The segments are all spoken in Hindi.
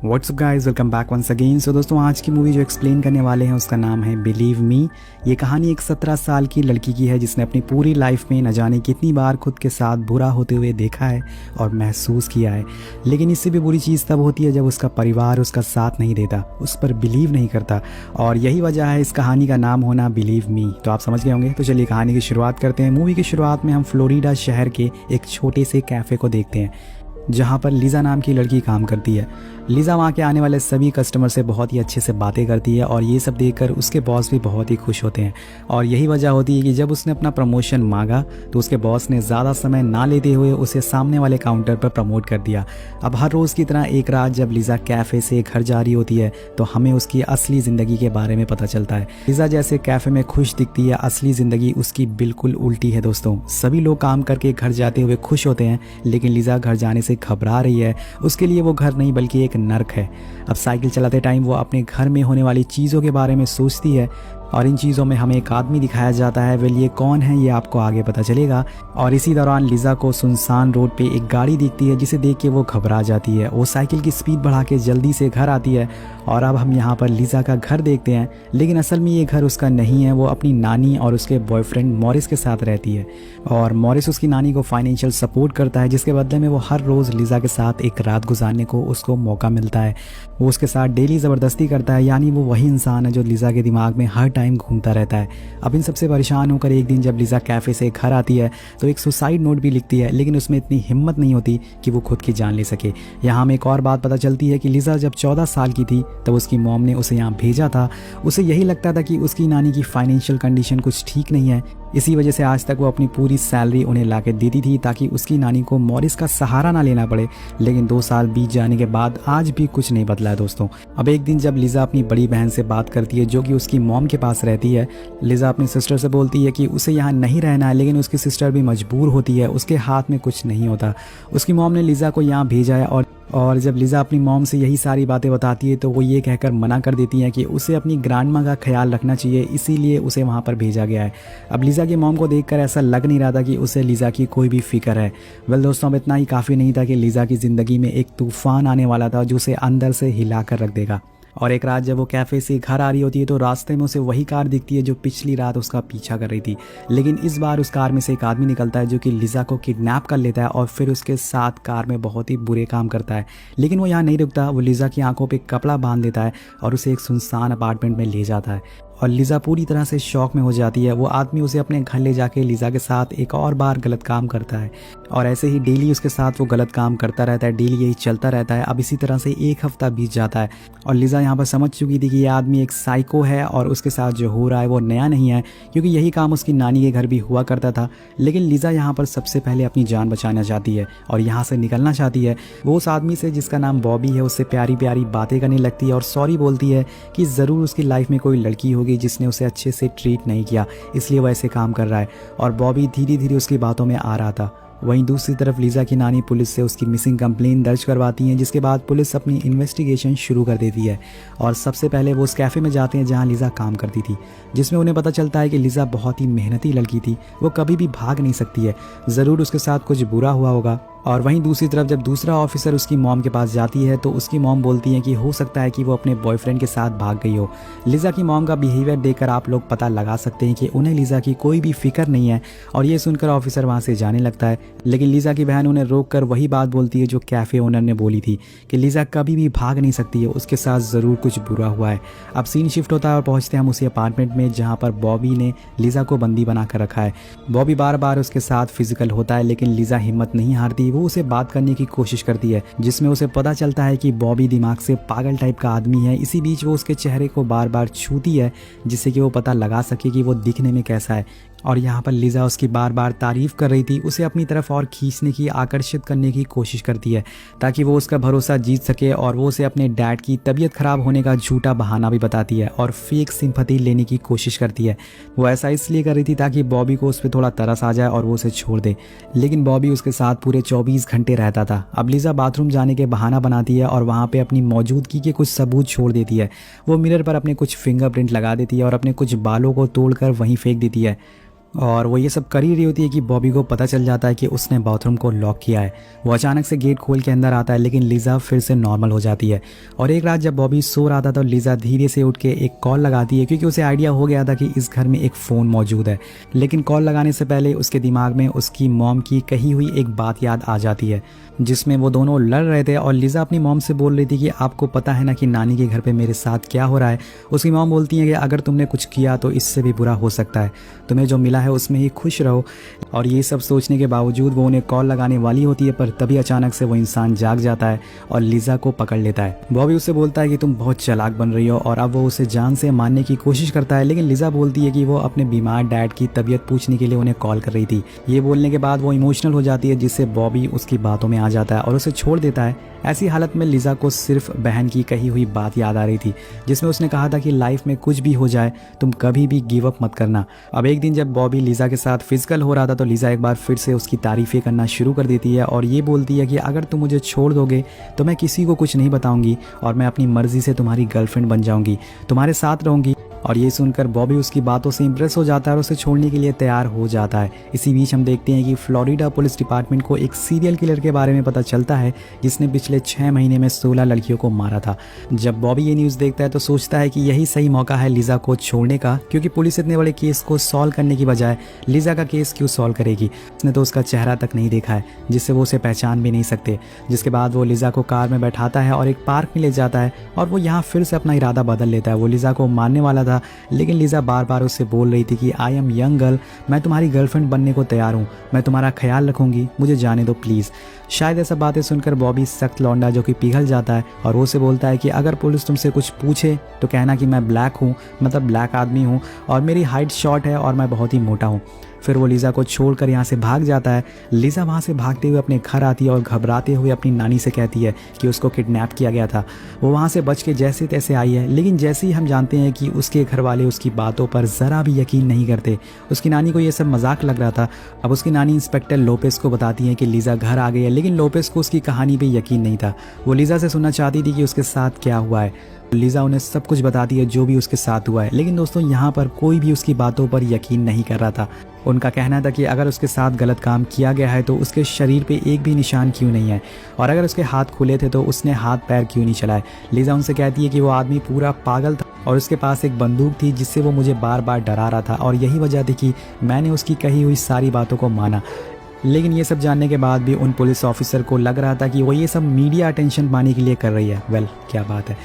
WhatsApp guys, welcome back once again. So दोस्तों, आज की मूवी जो एक्सप्लेन करने वाले हैं उसका नाम है बिलीव मी। ये कहानी एक 17 साल की लड़की की है जिसने अपनी पूरी लाइफ में न जाने कितनी बार खुद के साथ बुरा होते हुए देखा है और महसूस किया है। लेकिन इससे भी बुरी चीज़ तब होती है जब उसका परिवार उसका साथ नहीं देता, उस पर बिलीव नहीं करता, और यही वजह है इस कहानी का नाम होना बिलीव मी। तो आप समझ गए होंगे। तो चलिए कहानी की शुरुआत करते हैं। मूवी की शुरुआत में हम फ्लोरिडा शहर के एक छोटे से कैफ़े को देखते हैं जहाँ पर लीज़ा नाम की लड़की काम करती है। लीज़ा वहाँ के आने वाले सभी कस्टमर से बहुत ही अच्छे से बातें करती है और ये सब देखकर उसके बॉस भी बहुत ही खुश होते हैं। और यही वजह होती है कि जब उसने अपना प्रमोशन मांगा तो उसके बॉस ने ज़्यादा समय ना लेते हुए उसे सामने वाले काउंटर पर प्रमोट कर दिया। अब हर रोज़ की तरह एक रात जब लीज़ा कैफ़े से घर जा रही होती है तो हमें उसकी असली ज़िंदगी के बारे में पता चलता है। लीज़ा जैसे कैफ़े में खुश दिखती है, असली ज़िंदगी उसकी बिल्कुल उल्टी है दोस्तों। सभी लोग काम करके घर जाते हुए खुश होते हैं, लेकिन लीज़ा घर जाने से घबरा रही है। उसके लिए वो घर नहीं बल्कि एक नर्क है। अब साइकिल चलाते टाइम वो अपने घर में होने वाली चीज़ों के बारे में सोचती है और इन चीज़ों में हमें एक आदमी दिखाया जाता है। वेल, ये कौन है ये आपको आगे पता चलेगा। और इसी दौरान लीज़ा को सुनसान रोड पे एक गाड़ी दिखती है जिसे देख के वो घबरा जाती है। वो साइकिल की स्पीड बढ़ा के जल्दी से घर आती है और अब हम यहाँ पर लीज़ा का घर देखते हैं, लेकिन असल में ये घर उसका नहीं है। वो अपनी नानी और उसके बॉयफ्रेंड मॉरिस के साथ रहती है और मॉरिस उसकी नानी को फाइनेंशियल सपोर्ट करता है, जिसके बदले में वो हर रोज़ लीज़ा के साथ एक रात गुजारने को उसको मौका मिलता है। वो उसके साथ डेली ज़बरदस्ती करता है, यानी वो वही इंसान है जो लीज़ा के दिमाग में हर टाइम घूमता रहता है। अब इन सबसे परेशान होकर एक दिन जब लीज़ा कैफ़े से घर आती है तो एक सुसाइड नोट भी लिखती है, लेकिन उसमें इतनी हिम्मत नहीं होती कि वो खुद की जान ले सके। यहाँ हमें एक और बात पता चलती है कि लीज़ा जब 14 साल की थी तब उसकी मॉम ने उसे यहाँ भेजा था। उसे यही लगता था कि उसकी नानी की फाइनेंशियल कंडीशन कुछ ठीक नहीं है, इसी वजह से आज तक वो अपनी पूरी सैलरी उन्हें ला के देती थी ताकि उसकी नानी को मॉरिस का सहारा ना लेना पड़े। लेकिन 2 साल बीत जाने के बाद आज भी कुछ नहीं बदला है दोस्तों। अब एक दिन जब लीज़ा अपनी बड़ी बहन से बात करती है जो कि उसकी मॉम के पास रहती है, लीज़ा अपनी सिस्टर से बोलती है कि उसे यहाँ नहीं रहना है, लेकिन उसकी सिस्टर भी मजबूर होती है। उसके हाथ में कुछ नहीं होता। उसकी मॉम ने लीज़ा को यहाँ भेजा है और जब लीज़ा अपनी मॉम से यही सारी बातें बताती है तो वो ये कहकर मना कर देती हैं कि उसे अपनी ग्रैंडमा का ख्याल रखना चाहिए, इसीलिए उसे वहाँ पर भेजा गया है। अब लीज़ा की मॉम को देखकर ऐसा लग नहीं रहा था कि उसे लीज़ा की कोई भी फिक्र है। वेल दोस्तों, अब इतना ही काफ़ी नहीं था कि लीज़ा की ज़िंदगी में एक तूफ़ान आने वाला था जो उसे अंदर से हिला कर रख देगा। और एक रात जब वो कैफ़े से घर आ रही होती है तो रास्ते में उसे वही कार दिखती है जो पिछली रात उसका पीछा कर रही थी। लेकिन इस बार उस कार में से एक आदमी निकलता है जो कि लीज़ा को किडनैप कर लेता है और फिर उसके साथ कार में बहुत ही बुरे काम करता है। लेकिन वो यहाँ नहीं रुकता, वो लीज़ा की आंखों पे कपड़ा बांध देता है और उसे एक सुनसान अपार्टमेंट में ले जाता है और लीज़ा पूरी तरह से शॉक में हो जाती है। वो आदमी उसे अपने घर ले जाके लीज़ा के साथ एक और बार गलत काम करता है और ऐसे ही डेली उसके साथ वो गलत काम करता रहता है। डेली यही चलता रहता है। अब इसी तरह से 1 हफ्ता बीत जाता है और लीज़ा यहाँ पर समझ चुकी थी कि ये आदमी एक साइको है और उसके साथ जो हो रहा है वो नया नहीं है, क्योंकि यही काम उसकी नानी के घर भी हुआ करता था। लेकिन लीज़ा यहाँ पर सबसे पहले अपनी जान बचाना चाहती है और यहाँ से निकलना चाहती है। वो उस आदमी से जिसका नाम बॉबी है उससे प्यारी प्यारी बातें करने लगती है और सॉरी बोलती है कि ज़रूर उसकी लाइफ में कोई लड़की होगी जिसने उसे अच्छे से ट्रीट नहीं किया, इसलिए वो ऐसे काम कर रहा है। और बॉबी धीरे धीरे उसकी बातों में आ रहा था। वहीं दूसरी तरफ लीज़ा की नानी पुलिस से उसकी मिसिंग कंप्लेन दर्ज करवाती हैं, जिसके बाद पुलिस अपनी इन्वेस्टिगेशन शुरू कर देती है। और सबसे पहले वो उस कैफ़े में जाते हैं जहां लीज़ा काम करती थी, जिसमें उन्हें पता चलता है कि लीज़ा बहुत ही मेहनती लड़की थी, वो कभी भी भाग नहीं सकती है, ज़रूर उसके साथ कुछ बुरा हुआ होगा। और वहीं दूसरी तरफ जब दूसरा ऑफिसर उसकी मॉम के पास जाती है तो उसकी मॉम बोलती है कि हो सकता है कि वो अपने बॉयफ्रेंड के साथ भाग गई हो। लीज़ा की मॉम का बिहेवियर देखकर आप लोग पता लगा सकते हैं कि उन्हें लीज़ा की कोई भी फिक्र नहीं है और ये सुनकर ऑफिसर वहाँ से जाने लगता है। लेकिन लीज़ा की बहन उन्हें रोक कर वही बात बोलती है जो कैफ़े ओनर ने बोली थी कि लीज़ा कभी भी भाग नहीं सकती है, उसके साथ ज़रूर कुछ बुरा हुआ है। अब सीन शिफ्ट होता है और पहुँचते हैं हम उसी अपार्टमेंट में जहाँ पर बॉबी ने लीज़ा को बंदी बना कर रखा है। बॉबी बार बार उसके साथ फिजिकल होता है, लेकिन लीज़ा हिम्मत नहीं हारती। वो उसे बात करने की कोशिश करती है जिसमें उसे पता चलता है कि बॉबी दिमाग से पागल टाइप का आदमी है। इसी बीच वो उसके चेहरे को बार बार छूती है जिससे कि वो पता लगा सके कि वो दिखने में कैसा है। और यहाँ पर लीज़ा उसकी बार बार तारीफ़ कर रही थी, उसे अपनी तरफ और खींचने की, आकर्षित करने की कोशिश करती है ताकि वो उसका भरोसा जीत सके। और वो उसे अपने डैड की तबीयत ख़राब होने का झूठा बहाना भी बताती है और फेक सिंपैथी लेने की कोशिश करती है। वो ऐसा इसलिए कर रही थी ताकि बॉबी को उस पर थोड़ा तरस आ जाए और वो उसे छोड़ दे, लेकिन बॉबी उसके साथ पूरे 24 घंटे रहता था। अब लीज़ा बाथरूम जाने के बहाना बनाती है और वहाँ पर अपनी मौजूदगी के कुछ सबूत छोड़ देती है। वो मिरर पर अपने कुछ फिंगरप्रिंट लगा देती है और अपने कुछ बालों को तोड़कर वहीं फेंक देती है। और वो ये सब कर ही रही होती है कि बॉबी को पता चल जाता है कि उसने बाथरूम को लॉक किया है। वो अचानक से गेट खोल के अंदर आता है, लेकिन लिज़ा फिर से नॉर्मल हो जाती है। और एक रात जब बॉबी सो रहा था तो लिज़ा धीरे से उठ के एक कॉल लगाती है, क्योंकि उसे आइडिया हो गया था कि इस घर में एक फ़ोन मौजूद है। लेकिन कॉल लगाने से पहले उसके दिमाग में उसकी मॉम की कही हुई एक बात याद आ जाती है, जिसमें वो दोनों लड़ रहे थे और लिज़ा अपनी मॉम से बोल रही थी कि आपको पता है ना कि नानी के घर पे मेरे साथ क्या हो रहा है। उसकी मॉम बोलती है कि अगर तुमने कुछ किया तो इससे भी बुरा हो सकता है, तुम्हें जो मिला है उसमें ही खुश रहो। और ये सब सोचने के बावजूद वो उन्हें कॉल लगाने वाली होती है, पर तभी अचानक से वो इंसान जाग जाता है और लिज़ा को पकड़ लेता है। बॉबी उससे बोलता है कि तुम बहुत चालाक बन रही हो, और अब वो उसे जान से मारने की कोशिश करता है। लेकिन लिज़ा बोलती है कि वो अपने बीमार डैड की तबीयत पूछने के लिए उन्हें कॉल कर रही थी। ये बोलने के बाद वो इमोशनल हो जाती है, जिससे बॉबी उसकी बातों में आ जाता है और उसे छोड़ देता है। ऐसी हालत में लिज़ा को सिर्फ बहन की कही हुई बात याद आ रही थी, जिसमें उसने कहा था कि लाइफ में कुछ भी हो जाए तुम कभी भी गिव अप मत करना। अब एक दिन जब बॉबी लिज़ा के साथ फिजिकल हो रहा था तो लिज़ा एक बार फिर से उसकी तारीफ़ें करना शुरू कर देती है और ये बोलती है कि अगर तुम मुझे छोड़ दोगे तो मैं किसी को कुछ नहीं बताऊंगी और मैं अपनी मर्जी से तुम्हारी गर्लफ्रेंड बन जाऊंगी, तुम्हारे साथ रहूंगी। और ये सुनकर बॉबी उसकी बातों से इंप्रेस हो जाता है और उसे छोड़ने के लिए तैयार हो जाता है। इसी बीच हम देखते हैं कि फ्लोरिडा पुलिस डिपार्टमेंट को एक सीरियल किलर के बारे में पता चलता है, जिसने पिछले 6 महीने में 16 लड़कियों को मारा था। जब बॉबी ये न्यूज़ देखता है तो सोचता है कि यही सही मौका है लिज़ा को छोड़ने का, क्योंकि पुलिस इतने बड़े केस को सॉल्व करने की बजाय लिज़ा का केस क्यों सॉल्व करेगी। उसने तो उसका चेहरा तक नहीं देखा है, जिससे वो उसे पहचान भी नहीं सकते। जिसके बाद वो लिज़ा को कार में बैठाता है और एक पार्क में ले जाता है और वो यहाँ फिर से अपना इरादा बदल लेता है। वो लिज़ा को मारने वाला था, लेकिन लिज़ा बार बार उससे बोल रही थी कि आई एम यंग गर्ल, मैं तुम्हारी गर्लफ्रेंड बनने को तैयार हूँ, मैं तुम्हारा ख्याल रखूंगी, मुझे जाने दो प्लीज़। शायद ऐसा बातें सुनकर बॉबी सख्त लौंडा जो कि पिघल जाता है और वो से बोलता है कि अगर पुलिस तुमसे कुछ पूछे तो कहना कि मैं ब्लैक हूँ, मतलब ब्लैक आदमी हूँ, और मेरी हाइट शॉर्ट है और मैं बहुत ही मोटा हूँ। फिर वो लिज़ा को छोड़कर यहाँ से भाग जाता है। लिज़ा वहाँ से भागते हुए अपने घर आती है और घबराते हुए अपनी नानी से कहती है कि उसको किडनैप किया गया था। वो वहाँ से बच के जैसे तैसे आई है, लेकिन जैसे ही हम जानते हैं कि उसके घर वाले उसकी बातों पर ज़रा भी यकीन नहीं करते। उसकी नानी को ये सब मजाक लग रहा था। अब उसकी नानी इंस्पेक्टर लोपेस को बताती है कि लिज़ा घर आ गई है, लेकिन लोपेस को उसकी कहानी पे यकीन नहीं था। वो लिज़ा से सुनना चाहती थी कि उसके साथ क्या हुआ है। लिज़ा उन्हें सब कुछ बताती है जो भी उसके साथ हुआ है, लेकिन दोस्तों यहाँ पर कोई भी उसकी बातों पर यकीन नहीं कर रहा था। उनका कहना था कि अगर उसके साथ गलत काम किया गया है तो उसके शरीर पे एक भी निशान क्यों नहीं है, और अगर उसके हाथ खुले थे तो उसने हाथ पैर क्यों नहीं चलाए। लिज़ा उनसे कहती है कि वो आदमी पूरा पागल था और उसके पास एक बंदूक थी जिससे वो मुझे बार बार डरा रहा था, और यही वजह थी कि मैंने उसकी कही हुई सारी बातों को माना। लेकिन ये सब जानने के बाद भी उन पुलिस ऑफिसर को लग रहा था कि वो ये सब मीडिया अटेंशन पाने के लिए कर रही है। वेल, क्या बात है।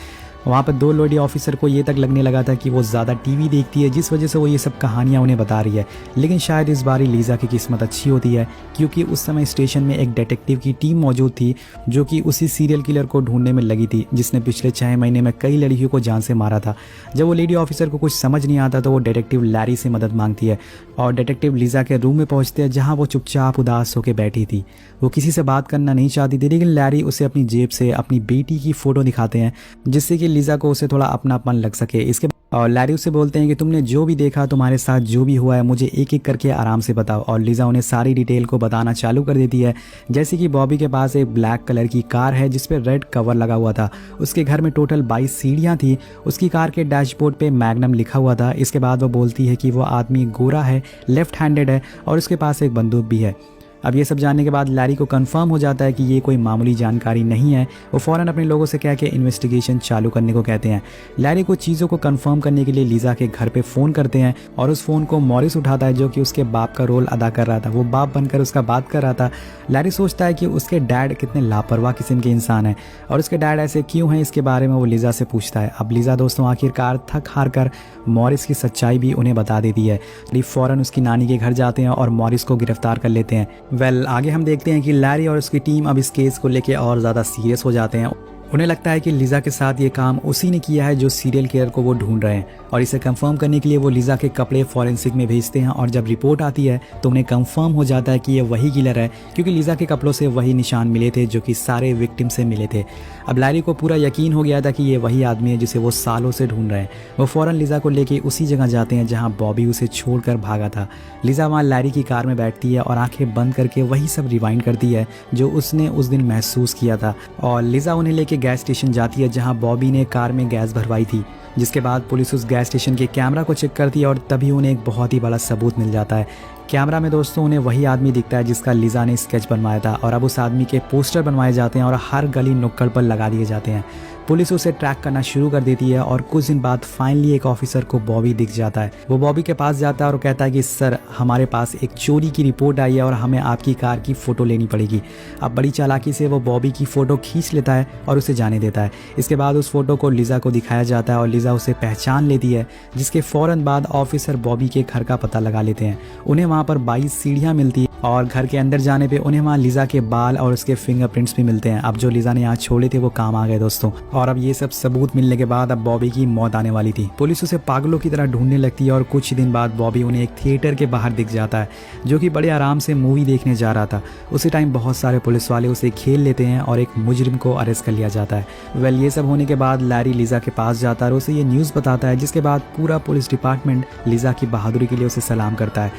वहाँ पर 2 लेडी ऑफिसर को ये तक लगने लगा था कि वो ज़्यादा टीवी देखती है, जिस वजह से वो ये सब कहानियाँ उन्हें बता रही है। लेकिन शायद इस बार लिज़ा की किस्मत अच्छी होती है, क्योंकि उस समय स्टेशन में एक डिटेक्टिव की टीम मौजूद थी जो कि उसी सीरियल किलर को ढूंढने में लगी थी, जिसने पिछले 6 महीने में कई लड़कियों को जान से मारा था। जब वो लेडी ऑफिसर को कुछ समझ नहीं आता तो वो डिटेक्टिव लैरी से मदद मांगती है, और डिटेक्टिव लिज़ा के रूम में पहुँचते हैं जहाँ वो चुपचाप उदास होकर बैठी थी। वो किसी से बात करना नहीं चाहती थी, लेकिन लैरी उसे अपनी जेब से अपनी बेटी की फ़ोटो दिखाते हैं, जिससे कि लिज़ा को उसे थोड़ा अपनापन लग सके। इसके और लैरी उससे बोलते हैं कि तुमने जो भी देखा, तुम्हारे साथ जो भी हुआ है, मुझे एक एक करके आराम से बताओ। और लिज़ा उन्हें सारी डिटेल को बताना चालू कर देती है, जैसे कि बॉबी के पास एक ब्लैक कलर की कार है जिस पे रेड कवर लगा हुआ था। उसके घर में टोटल 22 सीढ़ियाँ थी। उसकी कार के डैशबोर्ड पे मैग्नम लिखा हुआ था। इसके बाद वो बोलती है कि वो आदमी गोरा है, लेफ्ट हैंडेड है और उसके पास एक बंदूक भी है। अब ये सब जानने के बाद लैरी को कंफर्म हो जाता है कि ये कोई मामूली जानकारी नहीं है। वो फ़ौरन अपने लोगों से कह के इन्वेस्टिगेशन चालू करने को कहते हैं। लैरी को चीज़ों को कंफर्म करने के लिए लिज़ा के घर पे फ़ोन करते हैं और उस फ़ोन को मॉरिस उठाता है, जो कि उसके बाप का रोल अदा कर रहा था। वो बाप बनकर उसका बात कर रहा था। लैरी सोचता है कि उसके डैड कितने लापरवाह किस्म के इंसान हैं और उसके डैड ऐसे क्यों हैं, इसके बारे में वो लिज़ा से पूछता है। अब लिज़ा दोस्तों आखिरकार थक हार कर मॉरिस की सच्चाई भी उन्हें बता देती है। फ़ौरन उसकी नानी के घर जाते हैं और मॉरिस को गिरफ्तार कर लेते हैं। वेल, आगे हम देखते हैं कि लैरी और उसकी टीम अब इस केस को लेके और ज़्यादा सीरियस हो जाते हैं। उन्हें लगता है कि लिज़ा के साथ ये काम उसी ने किया है जो सीरियल किलर को वो ढूंढ रहे हैं, और इसे कंफर्म करने के लिए वो लिज़ा के कपड़े फॉरेंसिक में भेजते हैं। और जब रिपोर्ट आती है तो उन्हें कंफर्म हो जाता है कि ये वही किलर है, क्योंकि लिज़ा के कपड़ों से वही निशान मिले थे जो कि सारे विक्टिम से मिले थे। अब लैरी को पूरा यकीन हो गया था कि ये वही आदमी है जिसे वो सालों से ढूंढ रहे हैं। वो फ़ौरन लिज़ा को लेके उसी जगह जाते हैं जहाँ बॉबी उसे छोड़कर भागा था। लिज़ा वहाँ लैरी की कार में बैठती है और आंखें बंद करके वही सब रिवाइंड करती है जो उसने उस दिन महसूस किया था। और लिज़ा उन्हें लेके गैस स्टेशन जाती है जहां बॉबी ने कार में गैस भरवाई थी, जिसके बाद पुलिस उस गैस स्टेशन के कैमरा को चेक करती है और तभी उन्हें एक बहुत ही बड़ा सबूत मिल जाता है। कैमरा में दोस्तों उन्हें वही आदमी दिखता है जिसका लिजा ने स्केच बनवाया था और अब उस आदमी के पोस्टर बनवाए जाते हैं और हर गली नुक्कड़ पर लगा दिए जाते हैं। पुलिस उसे ट्रैक करना शुरू कर देती है और कुछ दिन बाद फाइनली एक ऑफिसर को बॉबी दिख जाता है। वो बॉबी के पास जाता है और कहता है कि सर, हमारे पास एक चोरी की रिपोर्ट आई है और हमें आपकी कार की फ़ोटो लेनी पड़ेगी। अब बड़ी चालाकी से वो बॉबी की फ़ोटो खींच लेता है और उसे जाने देता है। इसके बाद उस फोटो को लिजा को दिखाया जाता है और लिजा उसे पहचान लेती है, जिसके फ़ौरन बाद ऑफिसर बॉबी के घर का पता लगा लेते हैं। उन्हें वहाँ पर 22 सीढ़ियाँ मिलती है और घर के अंदर जाने पे उन्हें वहाँ लिजा के बाल और उसके फिंगरप्रिंट्स भी मिलते हैं। अब जो लिजा ने यहाँ छोड़े थे वो काम आ गए दोस्तों। और अब ये सब सबूत मिलने के बाद अब बॉबी की मौत आने वाली थी। पुलिस उसे पागलों की तरह ढूंढने लगती है और कुछ दिन बाद बॉबी उन्हें एक थिएटर के बाहर दिख जाता है, जो कि बड़े आराम से मूवी देखने जा रहा था। उसी टाइम बहुत सारे पुलिस वाले उसे खेल लेते हैं और एक मुजरिम को अरेस्ट कर लिया जाता है। वेल, ये सब होने के बाद लैरी लिजा के पास जाता है और उसे ये न्यूज़ बताता है, जिसके बाद पूरा पुलिस डिपार्टमेंट लिजा की बहादुरी के लिए उसे सलाम करता है।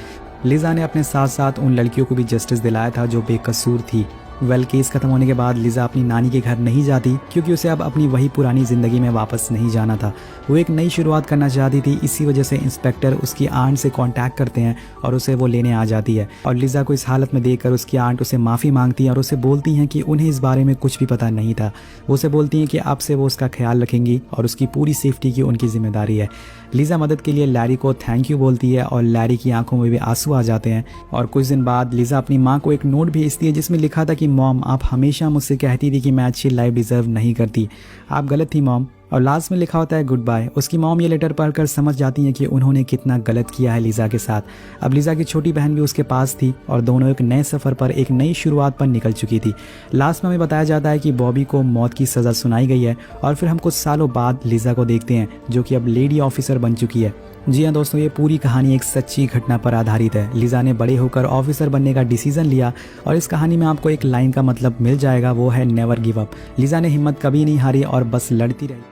लिजा ने अपने साथ साथ उन लड़कियों को भी जस्टिस दिलाया था जो बेकसूर थी। वेल, केस खत्म होने के बाद लिजा अपनी नानी के घर नहीं जाती क्योंकि उसे अब अपनी वही पुरानी ज़िंदगी में वापस नहीं जाना था। वो एक नई शुरुआत करना चाहती थी। इसी वजह से इंस्पेक्टर उसकी आंट से कांटेक्ट करते हैं और उसे वो लेने आ जाती है। और लिजा को इस हालत में देखकर उसकी आंट उसे माफ़ी मांगती है और उसे बोलती हैं कि उन्हें इस बारे में कुछ भी पता नहीं था। वो उसे बोलती हैं कि अब से वो उसका ख्याल रखेंगी और उसकी पूरी सेफ्टी की उनकी जिम्मेदारी है। लिजा मदद के लिए लैरी को थैंक यू बोलती है और लैरी की आंखों में भी आंसू आ जाते हैं। और कुछ दिन बाद लिजा अपनी माँ को एक नोट भेजती है जिसमें लिखा था कि मॉम, आप हमेशा मुझसे कहती थी कि मैं अच्छी लाइफ डिज़र्व नहीं करती। आप गलत थी मॉम। और लास्ट में लिखा होता है गुड बाय। उसकी मॉम ये लेटर पढ़कर समझ जाती हैं कि उन्होंने कितना गलत किया है लिजा के साथ। अब लिजा की छोटी बहन भी उसके पास थी और दोनों एक नए सफ़र पर, एक नई शुरुआत पर निकल चुकी थी। लास्ट में हमें बताया जाता है कि बॉबी को मौत की सज़ा सुनाई गई है और फिर हम कुछ सालों बाद लिजा को देखते हैं जो कि अब लेडी ऑफिसर बन चुकी है। जी हाँ दोस्तों, ये पूरी कहानी एक सच्ची घटना पर आधारित है। लिजा ने बड़े होकर ऑफिसर बनने का डिसीजन लिया और इस कहानी में आपको एक लाइन का मतलब मिल जाएगा, वो है नेवर गिव अप। लिजा ने हिम्मत कभी नहीं हारी और बस लड़ती रही।